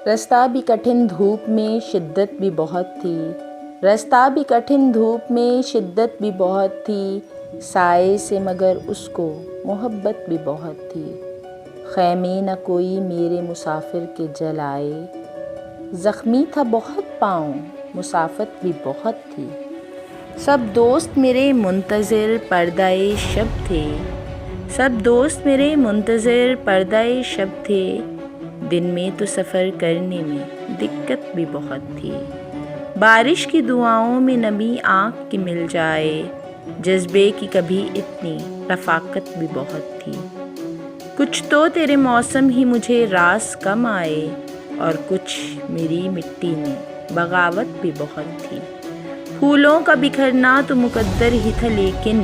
रास्ता भी कठिन धूप में शिद्दत भी बहुत थी, रास्ता भी कठिन धूप में शिद्दत भी बहुत थी, साए से मगर उसको मोहब्बत भी बहुत थी। ख़ैमे न कोई मेरे मुसाफिर के जल आए, ज़ख्मी था बहुत पाँव मुसाफत भी बहुत थी। सब दोस्त मेरे मुंतज़िर पर्दाए शब थे, सब दोस्त मेरे मुंतज़िर पर्दाए शब थे, दिन में तो सफ़र करने में दिक्कत भी बहुत थी। बारिश की दुआओं में नमी आँख की मिल जाए, जज्बे की कभी इतनी रफ़ाकत भी बहुत थी। कुछ तो तेरे मौसम ही मुझे रास कम आए, और कुछ मेरी मिट्टी में बगावत भी बहुत थी। फूलों का बिखरना तो मुकद्दर ही था लेकिन,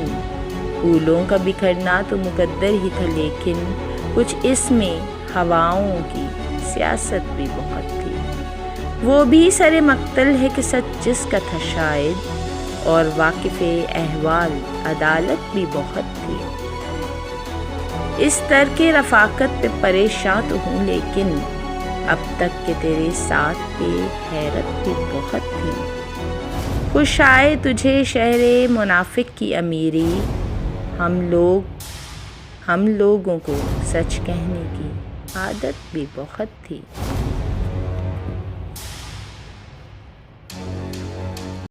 फूलों का बिखरना तो मुकद्दर ही था लेकिन, कुछ इसमें हवाओं की सियासत भी बहुत थी। वो भी सरे मक्तल है कि सच जिसका था शायद, और वाकिफ़े अहवाल अदालत भी बहुत थी। इस तर के रफ़ाकत पे परेशान तो हूँ लेकिन, अब तक के तेरे साथ पे हैरत भी बहुत थी। खुश आए तुझे शहरे मुनाफिक की अमीरी, हम लोगों को सच कहने की आदत भी बहुत थी।